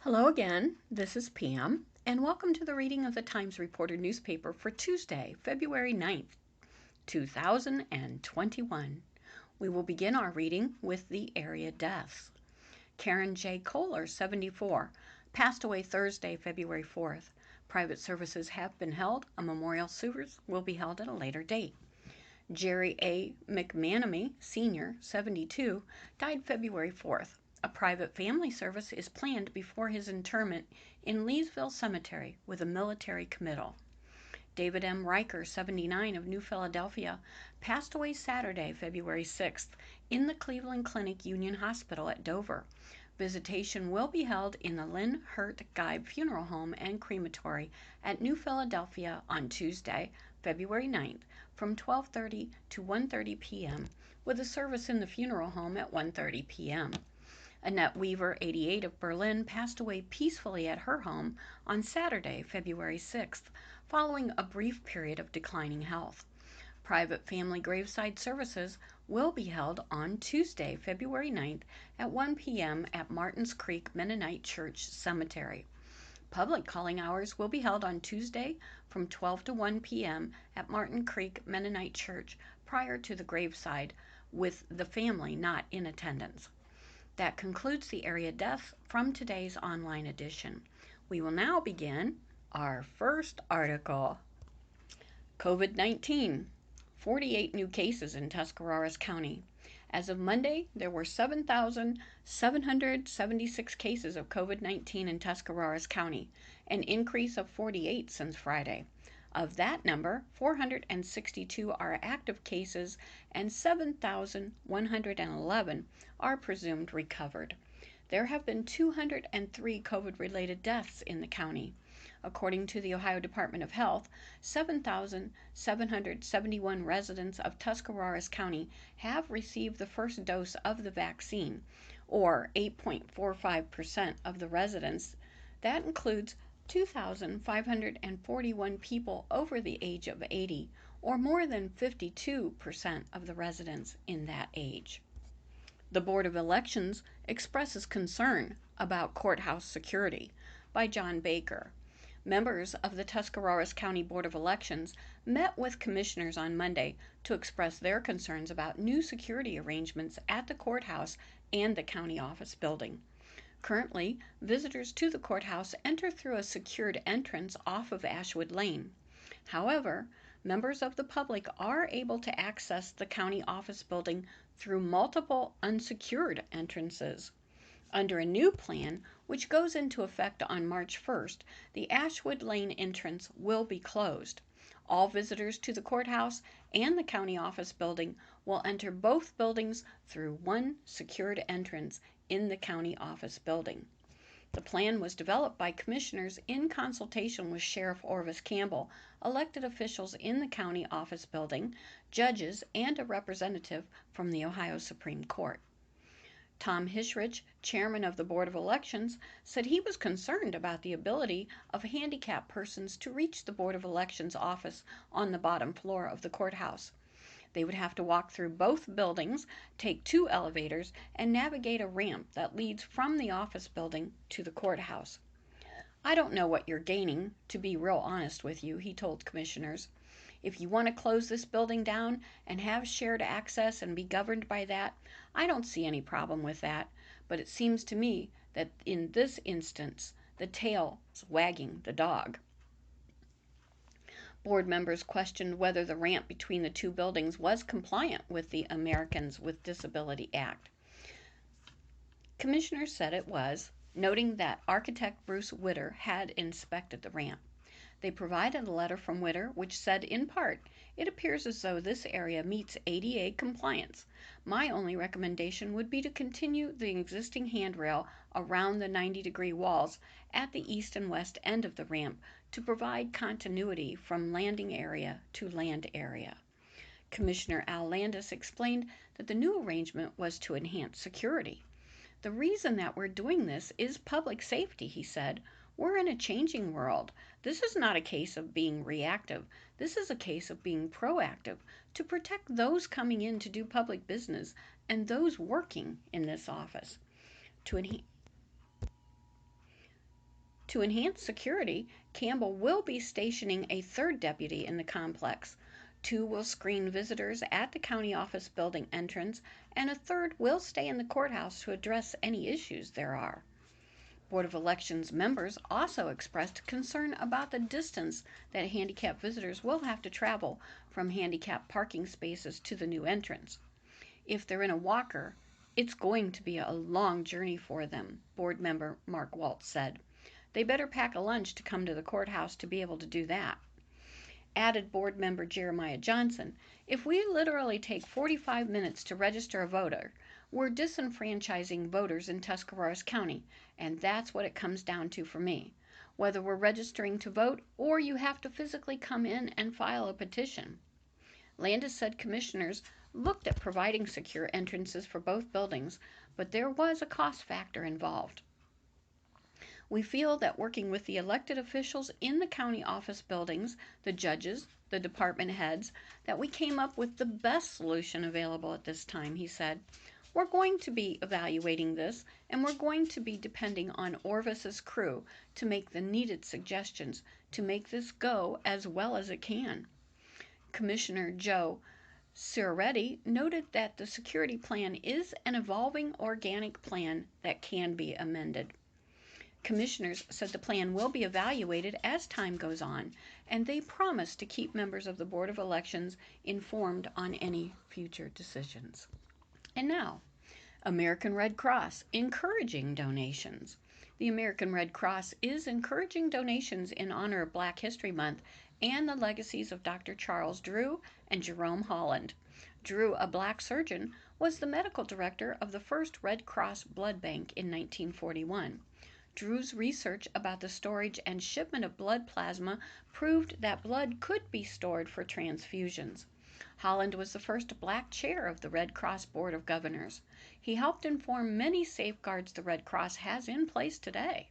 Hello again, this is Pam, and welcome to the reading of the Times Reporter newspaper for Tuesday, February 9th, 2021. We will begin our reading with the area deaths. Karen J. Kohler, 74, passed away Thursday, February 4th. Private services have been held. A memorial service will be held at a later date. Jerry A. McManamy, Sr., 72, died February 4th. A private family service is planned before his interment in Leesville Cemetery with a military committal. David M. Riker, 79, of New Philadelphia, passed away Saturday, February 6th, in the Cleveland Clinic Union Hospital at Dover. Visitation will be held in the Lynn Hurt Geib Funeral Home and Crematory at New Philadelphia on Tuesday, February 9th, from 12:30 to 1:30 p.m., with a service in the funeral home at 1:30 p.m. Annette Weaver, 88, of Berlin, passed away peacefully at her home on Saturday, February 6th, following a brief period of declining health. Private family graveside services will be held on Tuesday, February 9th at 1 p.m. at Martins Creek Mennonite Church Cemetery. Public calling hours will be held on Tuesday from 12 to 1 p.m. at Martin Creek Mennonite Church prior to the graveside, with the family not in attendance. That concludes the area deaths from today's online edition. We will now begin our first article. COVID-19. 48 new cases in Tuscarawas County. As of Monday, there were 7,776 cases of COVID-19 in Tuscarawas County, an increase of 48 since Friday. Of that number, 462 are active cases and 7,111 are presumed recovered. There have been 203 COVID-related deaths in the county. According to the Ohio Department of Health, 7,771 residents of Tuscarawas County have received the first dose of the vaccine, or 8.45% of the residents. That includes 2,541 people over the age of 80, or more than 52% of the residents in that age. The Board of Elections expresses concern about courthouse security, by John Baker. Members of the Tuscarawas County Board of Elections met with commissioners on Monday to express their concerns about new security arrangements at the courthouse and the county office building. Currently, visitors to the courthouse enter through a secured entrance off of Ashwood Lane. However, members of the public are able to access the county office building through multiple unsecured entrances. Under a new plan, which goes into effect on March 1st, the Ashwood Lane entrance will be closed. All visitors to the courthouse and the county office building will enter both buildings through one secured entrance in the county office building. The plan was developed by commissioners in consultation with Sheriff Orvis Campbell, elected officials in the county office building, judges, and a representative from the Ohio Supreme Court. Tom Hishrich, chairman of the Board of Elections, said he was concerned about the ability of handicapped persons to reach the Board of Elections office on the bottom floor of the courthouse. They would have to walk through both buildings, take 2 elevators, and navigate a ramp that leads from the office building to the courthouse. I don't know what you're gaining, to be real honest with you, he told commissioners. If you want to close this building down and have shared access and be governed by that, I don't see any problem with that, but it seems to me that in this instance, the tail is wagging the dog. Board members questioned whether the ramp between the 2 buildings was compliant with the Americans with Disability Act. Commissioners said it was, noting that architect Bruce Witter had inspected the ramp. They provided a letter from Witter which said, in part, "It appears as though this area meets ADA compliance. My only recommendation would be to continue the existing handrail around the 90-degree walls at the east and west end of the ramp to provide continuity from landing area to land area." Commissioner Al Landis explained that the new arrangement was to enhance security. "The reason that we're doing this is public safety," he said. "We're in a changing world. This is not a case of being reactive. This is a case of being proactive to protect those coming in to do public business and those working in this office." To enhance security, Campbell will be stationing a third deputy in the complex. 2 will screen visitors at the county office building entrance, and a third will stay in the courthouse to address any issues there are. Board of Elections members also expressed concern about the distance that handicapped visitors will have to travel from handicapped parking spaces to the new entrance. If they're in a walker, it's going to be a long journey for them, board member Mark Waltz said. They better pack a lunch to come to the courthouse to be able to do that. Added board member Jeremiah Johnson, if we literally take 45 minutes to register a voter, we're disenfranchising voters in Tuscarawas County, and that's what it comes down to for me. Whether we're registering to vote or you have to physically come in and file a petition. Landis said commissioners looked at providing secure entrances for both buildings, but there was a cost factor involved. We feel that working with the elected officials in the county office buildings, the judges, the department heads, that we came up with the best solution available at this time, he said. We're going to be evaluating this, and we're going to be depending on Orvis's crew to make the needed suggestions to make this go as well as it can. Commissioner Joe Ciaretti noted that the security plan is an evolving organic plan that can be amended. Commissioners said the plan will be evaluated as time goes on, and they promise to keep members of the Board of Elections informed on any future decisions. And now, American Red Cross encouraging donations. The American Red Cross is encouraging donations in honor of Black History Month and the legacies of Dr. Charles Drew and Jerome Holland. Drew, a black surgeon, was the medical director of the first Red Cross blood bank in 1941. Drew's research about the storage and shipment of blood plasma proved that blood could be stored for transfusions. Holland was the first black chair of the Red Cross Board of Governors. He helped inform many safeguards the Red Cross has in place today.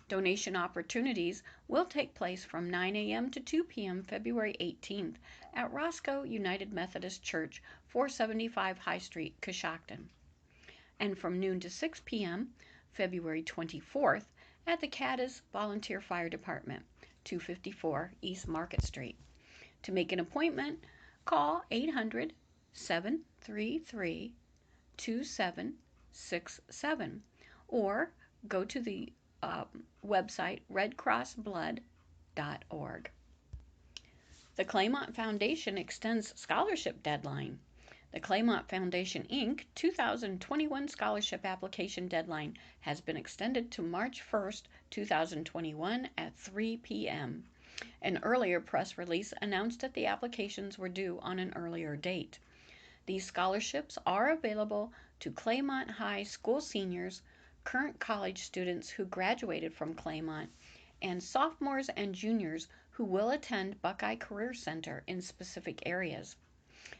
Donation opportunities will take place from 9 a.m. to 2 p.m. February 18th at Roscoe United Methodist Church, 475 High Street, Coshocton. And from noon to 6 p.m. February 24th at the Cadiz Volunteer Fire Department, 254 East Market Street. To make an appointment, call 800-733-2767 or go to the website redcrossblood.org. The Claymont Foundation extends scholarship deadline. The Claymont Foundation, Inc. 2021 scholarship application deadline has been extended to March 1st, 2021 at 3 p.m. An earlier press release announced that the applications were due on an earlier date. These scholarships are available to Claymont High School seniors, current college students who graduated from Claymont, and sophomores and juniors who will attend Buckeye Career Center in specific areas.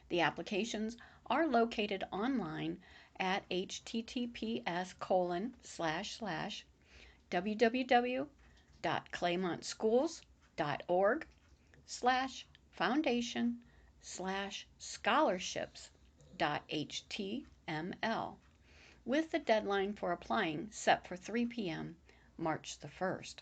The applications are located online at https://www.claymont.schools.org/foundation/scholarships.html, with the deadline for applying set for 3 p.m. March the 1st.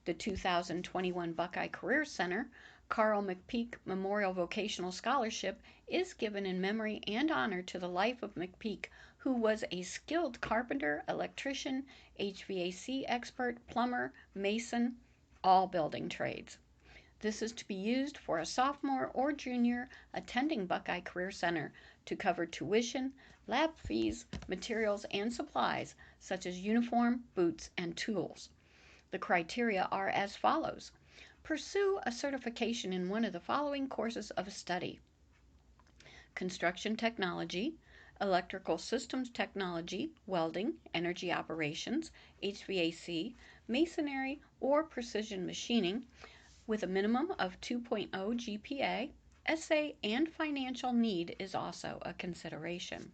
The 2021 Buckeye Career Center Carl McPeak Memorial Vocational Scholarship is given in memory and honor to the life of McPeak, who was a skilled carpenter, electrician, HVAC expert, plumber, mason, all building trades. This is to be used for a sophomore or junior attending Buckeye Career Center to cover tuition, lab fees, materials, and supplies such as uniform, boots, and tools. The criteria are as follows. Pursue a certification in one of the following courses of study: construction technology, electrical systems technology, welding, energy operations, HVAC, masonry, or precision machining, with a minimum of 2.0 GPA. Essay and financial need is also a consideration.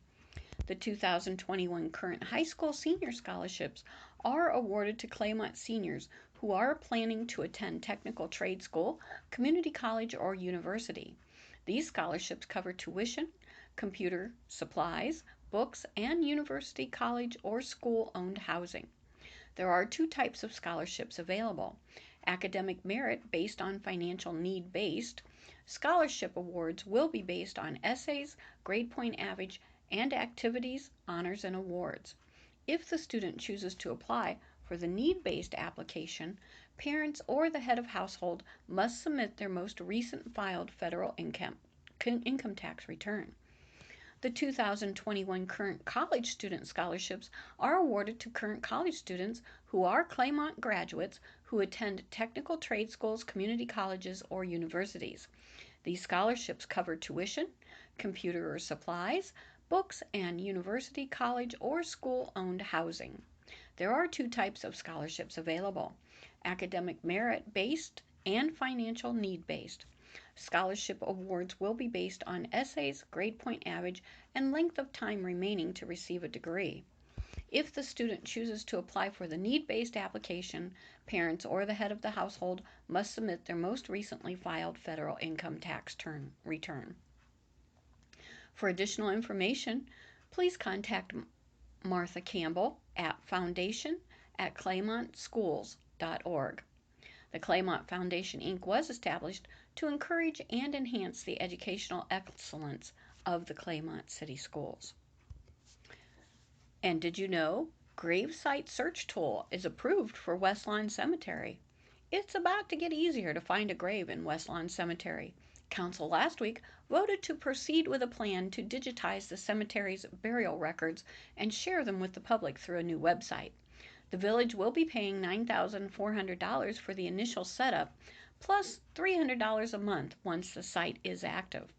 The 2021 current high school senior scholarships are awarded to Claymont seniors who are planning to attend technical trade school, community college, or university. These scholarships cover tuition, computer supplies, books, and university, college, or school-owned housing. There are two types of scholarships available: academic merit based on financial need based. Scholarship awards will be based on essays, grade point average, and activities, honors, and awards. If the student chooses to apply for the need-based application, parents or the head of household must submit their most recent filed federal income tax return. The 2021 Current College Student Scholarships are awarded to current college students who are Claymont graduates who attend technical trade schools, community colleges, or universities. These scholarships cover tuition, computer or supplies, books, and university, college, or school-owned housing. There are two types of scholarships available: academic merit-based and financial need-based. Scholarship awards will be based on essays, grade point average, and length of time remaining to receive a degree. If the student chooses to apply for the need-based application, parents or the head of the household must submit their most recently filed federal income tax return. For additional information, please contact Martha Campbell at foundation@claymontschools.org. The Claymont Foundation, Inc. was established to encourage and enhance the educational excellence of the Claymont City Schools. And did you know Gravesite Search Tool is approved for West Lawn Cemetery? It's about to get easier to find a grave in West Lawn Cemetery. Council last week voted to proceed with a plan to digitize the cemetery's burial records and share them with the public through a new website. The village will be paying $9,400 for the initial setup, plus $300 a month once the site is active.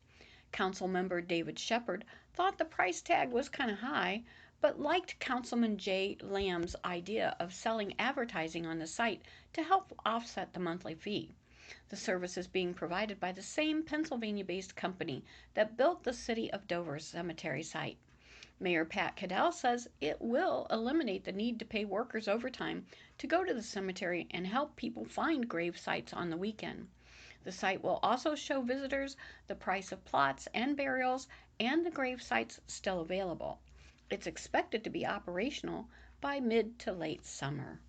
Council member David Shepard thought the price tag was kind of high, but liked Councilman Jay Lamb's idea of selling advertising on the site to help offset the monthly fee. The service is being provided by the same Pennsylvania-based company that built the City of Dover's cemetery site. Mayor Pat Cadell says it will eliminate the need to pay workers overtime to go to the cemetery and help people find grave sites on the weekend. The site will also show visitors the price of plots and burials and the grave sites still available. It's expected to be operational by mid to late summer.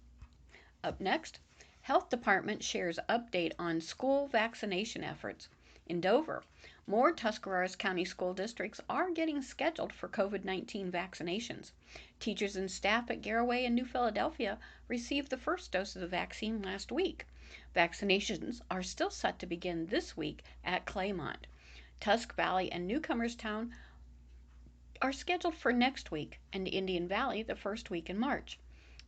Up next, Health Department shares update on school vaccination efforts. In Dover, more Tuscarawas County school districts are getting scheduled for COVID-19 vaccinations. Teachers and staff at Garaway and New Philadelphia received the first dose of the vaccine last week. Vaccinations are still set to begin this week at Claymont. Tusk Valley and Newcomerstown are scheduled for next week, and Indian Valley the first week in March.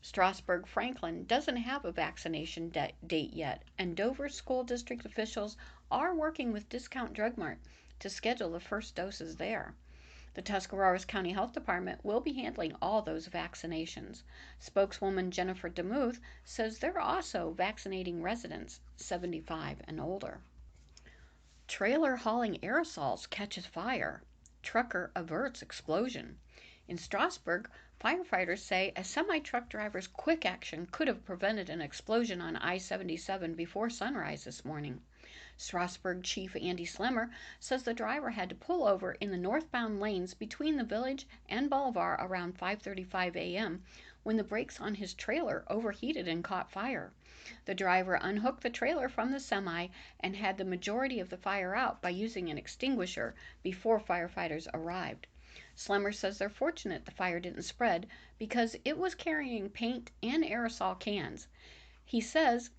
Strasburg Franklin doesn't have a vaccination date yet, and Dover school district officials are working with Discount Drug Mart to schedule the first doses there. The Tuscarawas County Health Department will be handling all those vaccinations. Spokeswoman Jennifer DeMuth says they're also vaccinating residents 75 and older. Trailer hauling aerosols catches fire. Trucker averts explosion. In Strasburg, firefighters say a semi-truck driver's quick action could have prevented an explosion on I-77 before sunrise this morning. Strasburg Chief Andy Slemmer says the driver had to pull over in the northbound lanes between the village and Boulevard around 5:35 a.m. when the brakes on his trailer overheated and caught fire. The driver unhooked the trailer from the semi and had the majority of the fire out by using an extinguisher before firefighters arrived. Slemmer says they're fortunate the fire didn't spread because it was carrying paint and aerosol cans. He says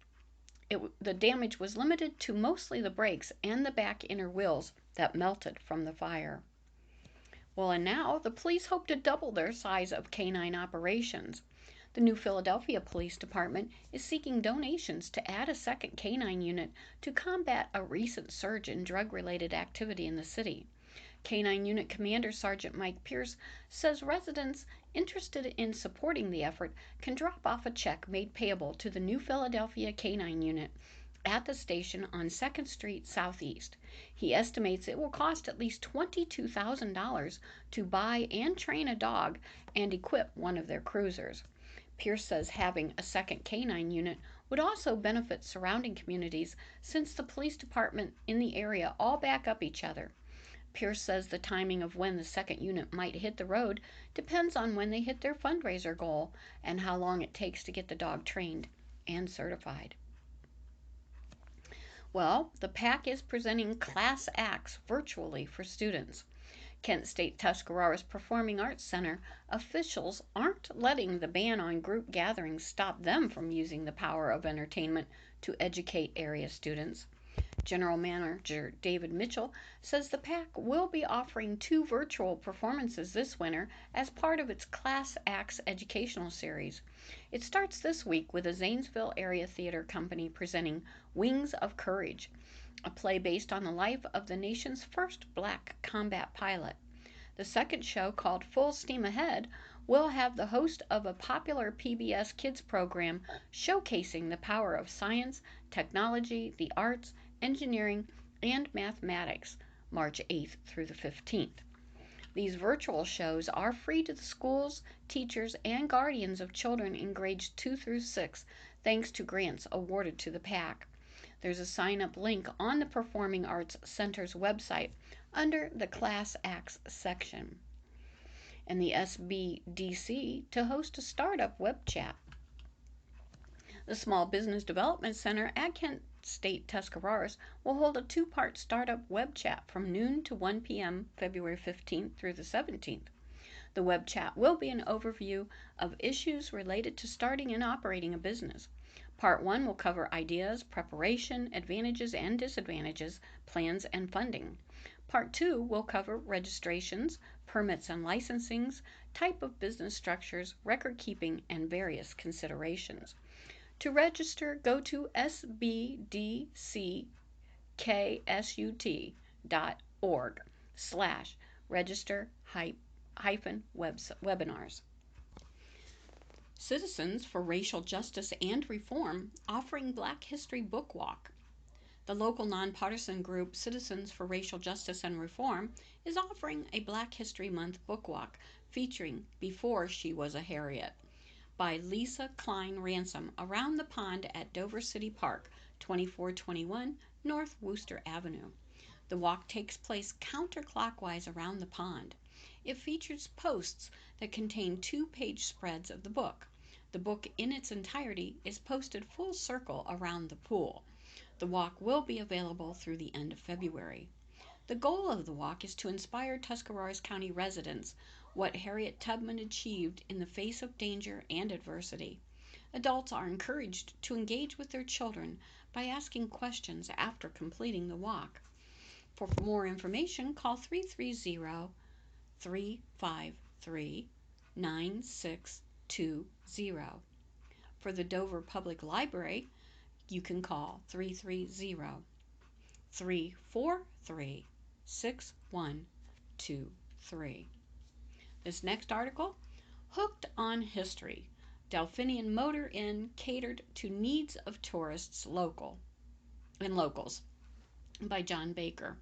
the damage was limited to mostly the brakes and the back inner wheels that melted from the fire. Well, and now the police hope to double their size of canine operations. The New Philadelphia Police Department is seeking donations to add a second canine unit to combat a recent surge in drug-related activity in the city. Canine Unit Commander Sergeant Mike Pierce says residents interested in supporting the effort can drop off a check made payable to the New Philadelphia Canine Unit at the station on 2nd Street Southeast. He estimates it will cost at least $22,000 to buy and train a dog and equip one of their cruisers. Pierce says having a second canine unit would also benefit surrounding communities since the police department in the area all back up each other. Pierce says the timing of when the second unit might hit the road depends on when they hit their fundraiser goal and how long it takes to get the dog trained and certified. Well, the PAC is presenting class acts virtually for students. Kent State Tuscarawas Performing Arts Center officials aren't letting the ban on group gatherings stop them from using the power of entertainment to educate area students. General Manager David Mitchell says the PAC will be offering 2 virtual performances this winter as part of its Class Acts educational series. It starts this week with a Zanesville area theater company presenting Wings of Courage, a play based on the life of the nation's first black combat pilot. The second show, called Full Steam Ahead, will have the host of a popular PBS Kids program showcasing the power of science, technology, the arts, engineering, and mathematics, March 8th through the 15th. These virtual shows are free to the schools, teachers, and guardians of children in grades 2 through 6, thanks to grants awarded to the PAC. There's a sign-up link on the Performing Arts Center's website under the Class Acts section. And the SBDC to host a startup web chat. The Small Business Development Center at Kent State Tuscarawas will hold a 2-part startup web chat from noon to 1 p.m. February 15th through the 17th. The web chat will be an overview of issues related to starting and operating a business. Part 1 will cover ideas, preparation, advantages and disadvantages, plans, and funding. Part 2 will cover registrations, permits and licensings, type of business structures, record keeping, and various considerations. To register, go to sbdcksut.org/register-webinars. Citizens for Racial Justice and Reform offering Black History Book Walk. The local nonpartisan group Citizens for Racial Justice and Reform is offering a Black History Month book walk featuring Before She Was a Harriet by Lisa Klein Ransom around the pond at Dover City Park, 2421 North Wooster Avenue. The walk takes place counterclockwise around the pond. It features posts that contain 2-page spreads of the book. The book in its entirety is posted full circle around the pool. The walk will be available through the end of February. The goal of the walk is to inspire Tuscarawas County residents what Harriet Tubman achieved in the face of danger and adversity. Adults are encouraged to engage with their children by asking questions after completing the walk. For more information, call 330-353-9620. For the Dover Public Library, you can call 330-343-6123. This next article, Hooked on History, Delphinian Motor Inn catered to needs of tourists locals, by John Baker.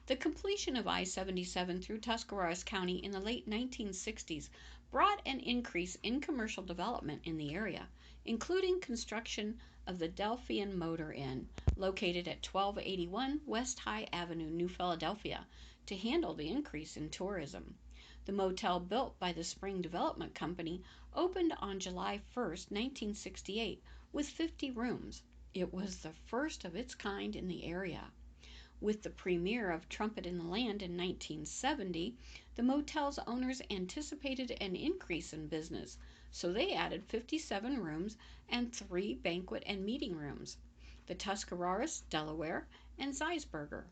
The completion of I-77 through Tuscarawas County in the late 1960s brought an increase in commercial development in the area, including construction of the Delphian Motor Inn, located at 1281 West High Avenue, New Philadelphia, to handle the increase in tourism. The motel, built by the Spring Development Company, opened on July 1, 1968, with 50 rooms. It was the first of its kind in the area. With the premiere of Trumpet in the Land in 1970, the motel's owners anticipated an increase in business, so they added 57 rooms and 3 banquet and meeting rooms, the Tuscarawas, Delaware, and Zeisberger.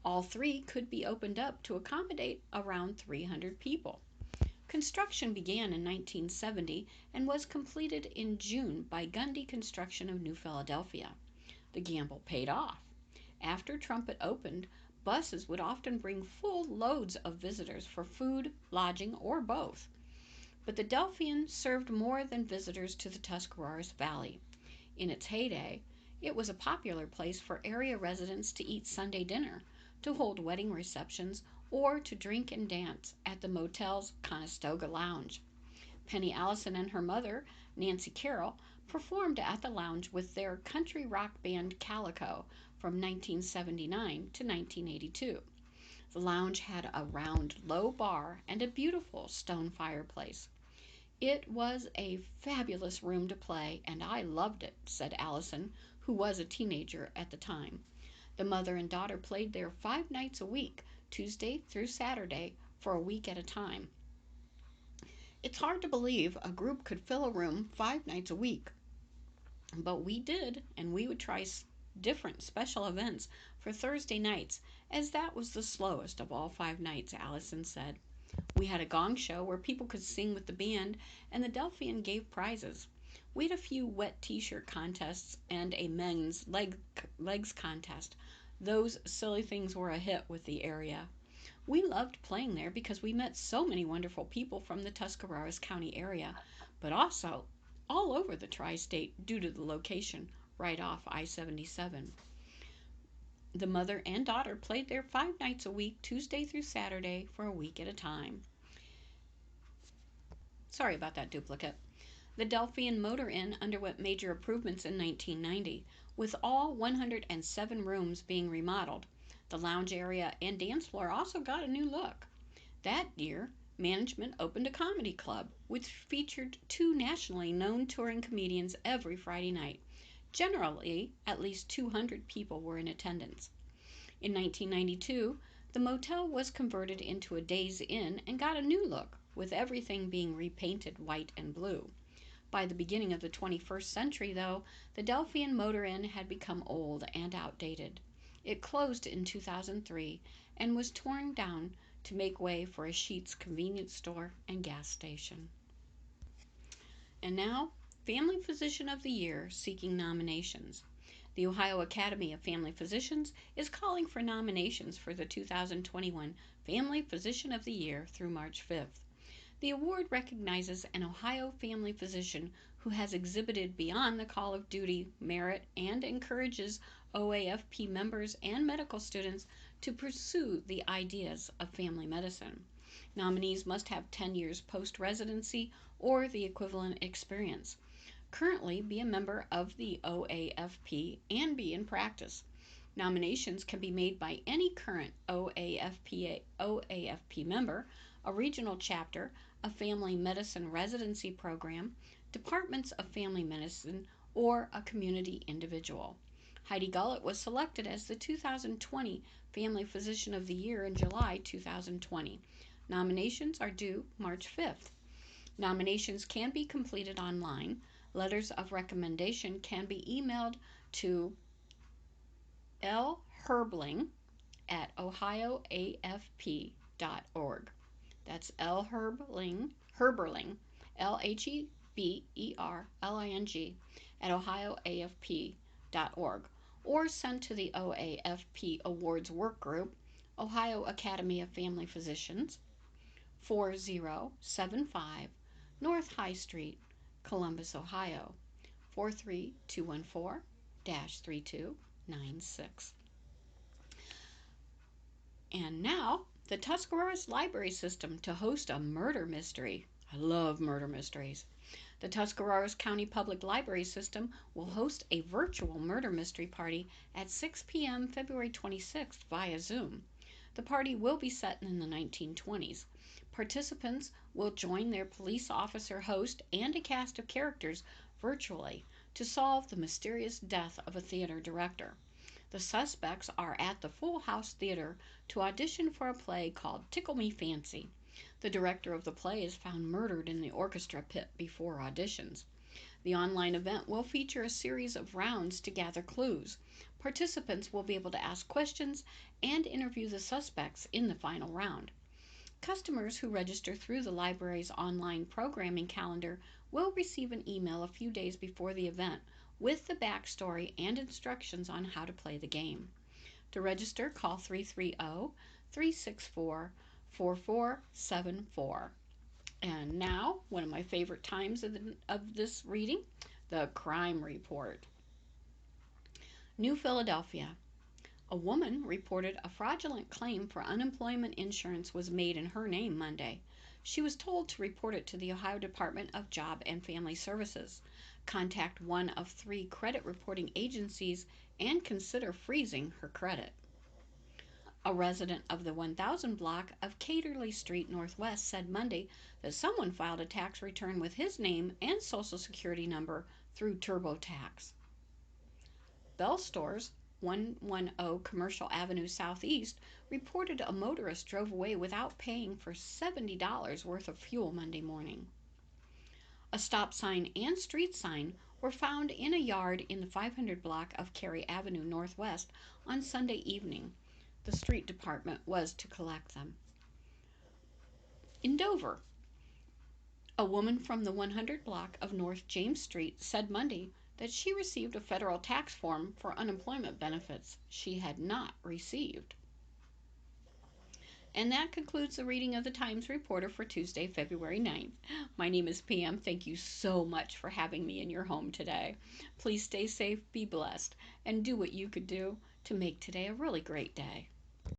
All 3 could be opened up to accommodate around 300 people. Construction began in 1970 and was completed in June by Gundy Construction of New Philadelphia. The gamble paid off. After Trumpet opened, buses would often bring full loads of visitors for food, lodging, or both. But the Delphian served more than visitors to the Tuscarawas Valley. In its heyday, it was a popular place for area residents to eat Sunday dinner, to hold wedding receptions, or to drink and dance at the motel's Conestoga Lounge. Penny Allison and her mother, Nancy Carroll, performed at the lounge with their country rock band Calico from 1979 to 1982. The lounge had a round, low bar and a beautiful stone fireplace. "It was a fabulous room to play, and I loved it," said Allison, who was a teenager at the time. The mother and daughter played there 5 nights a week, Tuesday through Saturday, for a week at a time. It's hard to believe a group could fill a room 5 nights a week, but we did, and we would try different special events for Thursday nights, as that was the slowest of all 5 nights, Allison said. "We had a gong show where people could sing with the band, and the Delphian gave prizes. We had a few wet t-shirt contests and a men's legs contest. Those silly things were a hit with the area. We loved playing there because we met so many wonderful people from the Tuscarawas County area, but also all over the tri-state due to the location right off I-77. The mother and daughter played there 5 nights a week, Tuesday through Saturday, for a week at a time." Sorry about that duplicate. The Delphian Motor Inn underwent major improvements in 1990, with all 107 rooms being remodeled. The lounge area and dance floor also got a new look. That year, management opened a comedy club, which featured 2 nationally known touring comedians every Friday night. Generally, at least 200 people were in attendance. In 1992, the motel was converted into a Days Inn and got a new look, with everything being repainted white and blue. By the beginning of the 21st century, though, the Delphian Motor Inn had become old and outdated. It closed in 2003 and was torn down to make way for a Sheetz convenience store and gas station. And now, Family Physician of the Year seeking nominations. The Ohio Academy of Family Physicians is calling for nominations for the 2021 Family Physician of the Year through March 5th. The award recognizes an Ohio family physician who has exhibited beyond the call of duty merit and encourages OAFP members and medical students to pursue the ideas of family medicine. Nominees must have 10 years post-residency or the equivalent experience, currently be a member of the OAFP, and be in practice. Nominations can be made by any current OAFP member, a regional chapter, a family medicine residency program, departments of family medicine, or a community individual. Heidi Gullett was selected as the 2020 Family Physician of the Year in July 2020. Nominations are due March 5th. Nominations can be completed online. Letters of recommendation can be emailed to lherbling@ohioafp.org. That's lherberling, LHEBERLING, at ohioafp.org, or sent to the OAFP Awards Work Group, Ohio Academy of Family Physicians, 4075 North High Street, Columbus, Ohio, 43214-3296. And now, the Tuscarawas Library System to host a murder mystery. I love murder mysteries. The Tuscarawas County Public Library System will host a virtual murder mystery party at 6 p.m. February 26th via Zoom. The party will be set in the 1920s. Participants will join their police officer host and a cast of characters virtually to solve the mysterious death of a theater director. The suspects are at the Full House Theater to audition for a play called Tickle Me Fancy. The director of the play is found murdered in the orchestra pit before auditions. The online event will feature a series of rounds to gather clues. Participants will be able to ask questions and interview the suspects in the final round. Customers who register through the library's online programming calendar will receive an email a few days before the event with the backstory and instructions on how to play the game. To register, call 330-364-4474. And now, one of my favorite times of this reading, the crime report. New Philadelphia. A woman reported a fraudulent claim for unemployment insurance was made in her name Monday. She was told to report it to the Ohio Department of Job and Family Services, contact one of 3 credit reporting agencies, and consider freezing her credit. A resident of the 1000 block of Caterley Street Northwest said Monday that someone filed a tax return with his name and social security number through TurboTax. Bell Stores, 110 Commercial Avenue Southeast, reported a motorist drove away without paying for $70 worth of fuel Monday morning. A stop sign and street sign were found in a yard in the 500 block of Cary Avenue Northwest on Sunday evening. The street department was to collect them. In Dover, a woman from the 100 block of North James Street said Monday that she received a federal tax form for unemployment benefits she had not received. And that concludes the reading of the Times Reporter for Tuesday, February 9th. My name is Pam. Thank you so much for having me in your home today. Please stay safe, be blessed, and do what you could do to make today a really great day.